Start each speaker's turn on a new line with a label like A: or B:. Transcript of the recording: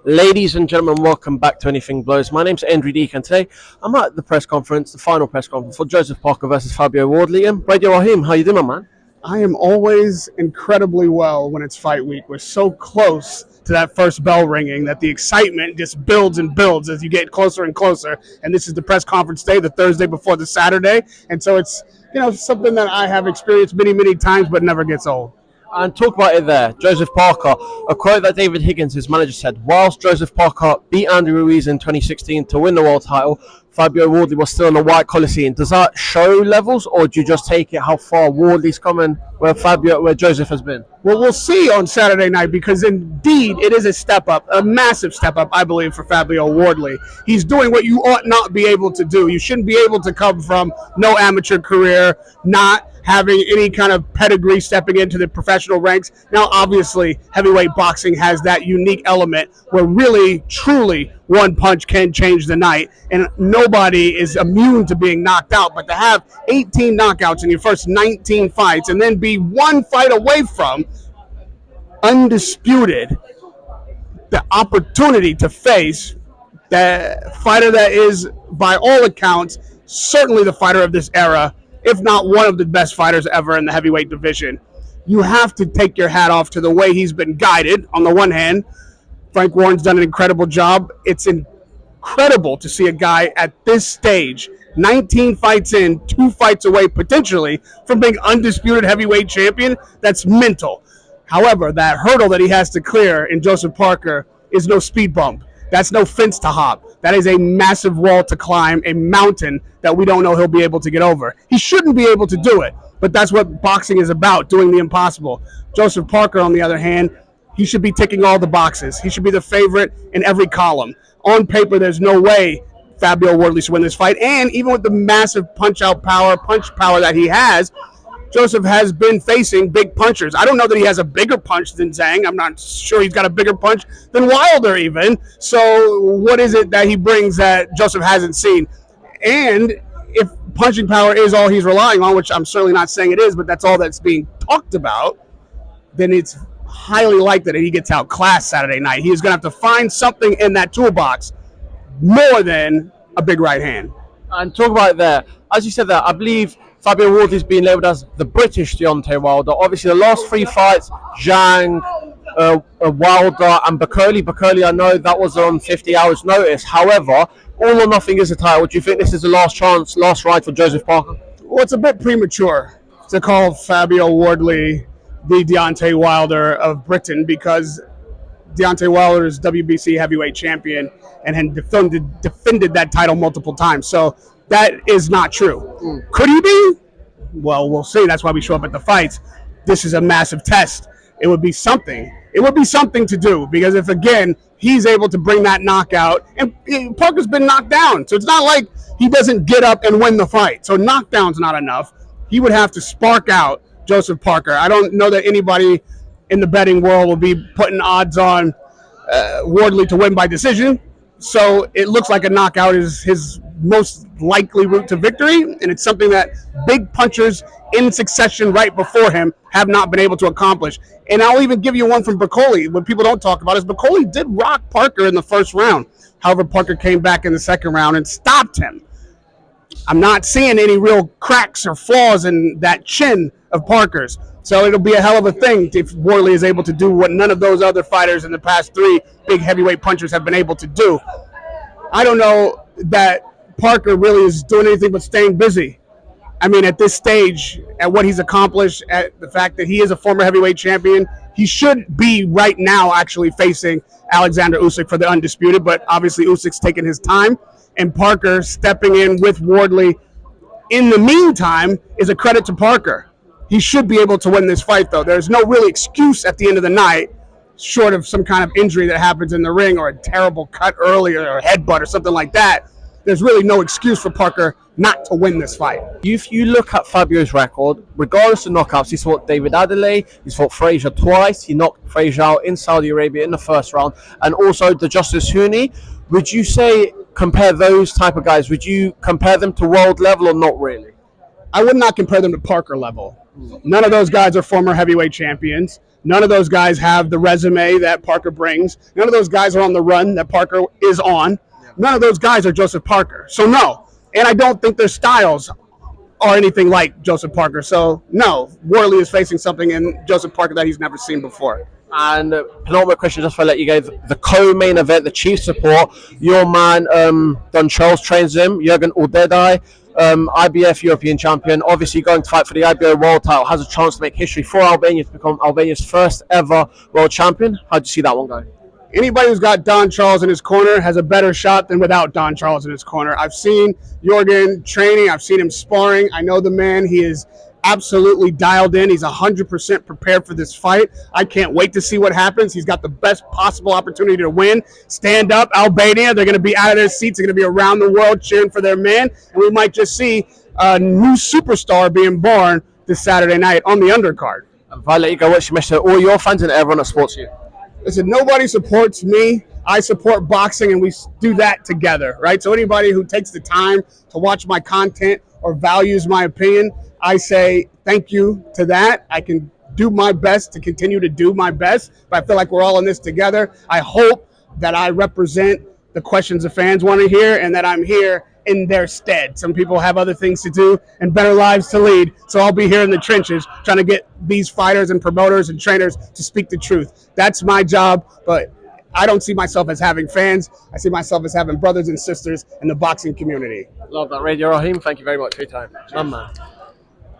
A: Ladies and gentlemen, welcome back to Anything Blows. My name's Andrew Deek, and today I'm at the press conference, the final press conference for Joseph Parker versus Fabio Wardley. And Radio Rahim, how you doing, my man?
B: I am always incredibly well when it's fight week. We're so close to that first bell ringing that the excitement just builds and builds as you get closer and closer. And this is the press conference day, the Thursday before the Saturday. And so it's, something that I have experienced many, many times, but never gets old.
A: And talk about it there, Joseph Parker. A quote that David Higgins, his manager, said: whilst Joseph Parker beat Andy Ruiz in 2016 to win the world title, Fabio Wardley was still in the white collar scene. Does that show levels, or do you just take it how far Wardley's coming where Joseph has been?
B: Well, we'll see on Saturday night, because indeed it is a step up, a massive step up, I believe, for Fabio Wardley. He's doing what you ought not be able to do. You shouldn't be able to come from no amateur career, not having any kind of pedigree stepping into the professional ranks. Now, obviously, heavyweight boxing has that unique element where really, truly, one punch can change the night, and nobody is immune to being knocked out. But to have 18 knockouts in your first 19 fights and then be one fight away from undisputed the opportunity to face the fighter that is, by all accounts, certainly the fighter of this era, if not one of the best fighters ever in the heavyweight division. You have to take your hat off to the way he's been guided. On the one hand, Frank Warren's done an incredible job. It's incredible to see a guy at this stage, 19 fights in, 2 fights away potentially from being undisputed heavyweight champion. That's mental. However, that hurdle that he has to clear in Joseph Parker is no speed bump. That's no fence to hop. That is a massive wall to climb, a mountain that we don't know he'll be able to get over. He shouldn't be able to do it, but that's what boxing is about, doing the impossible. Joseph Parker, on the other hand, he should be ticking all the boxes. He should be the favorite in every column. On paper, there's no way Fabio Wardley should win this fight, and even with the massive punch power that he has, Joseph has been facing big punchers. I don't know that he has a bigger punch than Zhang. I'm not sure he's got a bigger punch than Wilder even. So what is it that he brings that Joseph hasn't seen? And if punching power is all he's relying on, which I'm certainly not saying it is, but that's all that's being talked about, then it's highly likely that he gets outclassed Saturday night. He is going to have to find something in that toolbox more than a big right hand.
A: And talk about it there. As you said there, I believe Fabio Wardley's been labelled as the British Deontay Wilder. Obviously, the last 3 fights, Zhang, Wilder, and Bakoli, I know that was on 50 hours' notice. However, all or nothing is a title. Do you think this is the last chance, last ride for Joseph Parker?
B: Well, it's a bit premature to call Fabio Wardley the Deontay Wilder of Britain, because Deontay Wilder is WBC heavyweight champion and had defended that title multiple times. So that is not true. Could he be? Well, we'll see. That's why we show up at the fights. This is a massive test. It would be something. It would be something to do, because if, again, he's able to bring that knockout, and Parker's been knocked down, so it's not like he doesn't get up and win the fight. So knockdown's not enough. He would have to spark out Joseph Parker. I don't know that anybody in the betting world will be putting odds on Wardley to win by decision. So it looks like a knockout is his most likely route to victory, and it's something that big punchers in succession right before him have not been able to accomplish. And I'll even give you one from Bakoli. What people don't talk about is Bakoli did rock Parker in the first round. However, Parker came back in the second round and stopped him. I'm not seeing any real cracks or flaws in that chin of Parker's. So it'll be a hell of a thing if Wardley is able to do what none of those other fighters in the past 3 big heavyweight punchers have been able to do. I don't know that Parker really is doing anything but staying busy. I mean, at this stage, at what he's accomplished, at the fact that he is a former heavyweight champion, he should be right now actually facing Alexander Usyk for the undisputed, but obviously Usyk's taking his time, and Parker stepping in with Wardley in the meantime is a credit to Parker. He should be able to win this fight, though. There's no real excuse at the end of the night, short of some kind of injury that happens in the ring or a terrible cut earlier or a headbutt or something like that. There's really no excuse for Parker not to win this fight.
A: If you look at Fabio's record, regardless of knockouts, he's fought David Adelaide, he's fought Frazier twice, he knocked Frazier out in Saudi Arabia in the first round, and also the Justice Huni. Would you say, compare those type of guys, would you compare them to world level or not really?
B: I would not compare them to Parker level. None of those guys are former heavyweight champions. None of those guys have the resume that Parker brings. None of those guys are on the run that Parker is on. None of those guys are Joseph Parker. So no. And I don't think their styles are anything like Joseph Parker. So no, Wardley is facing something in Joseph Parker that he's never seen before.
A: And penultimate question, just for let you go, the co-main event, the chief support, your man Don Charles trains him, Juergen Uldedaj, IBF European champion, obviously going to fight for the IBO world title, has a chance to make history for Albania to become Albania's first ever world champion. How do you see that one going?
B: Anybody who's got Don Charles in his corner has a better shot than without Don Charles in his corner. I've seen Juergen training. I've seen him sparring. I know the man. He is absolutely dialed in. He's 100% prepared for this fight. I can't wait to see what happens. He's got the best possible opportunity to win. Stand up, Albania. They're going to be out of their seats. They're going to be around the world cheering for their man. And we might just see a new superstar being born this Saturday night on the undercard.
A: And if I let you go, what's your message to all your fans and everyone that supports you?
B: Listen, nobody supports me. I support boxing, and we do that together, right? So anybody who takes the time to watch my content or values my opinion, I say thank you to that. I can do my best to continue to do my best, but I feel like we're all in this together. I hope that I represent the questions the fans want to hear and that I'm here in their stead. Some people have other things to do and better lives to lead, so I'll be here in the trenches trying to get these fighters and promoters and trainers to speak the truth. That's my job, but I don't see myself as having fans. I see myself as having brothers and sisters in the boxing community.
A: Love that, Radio Rahim. Thank you very much for your time. Man.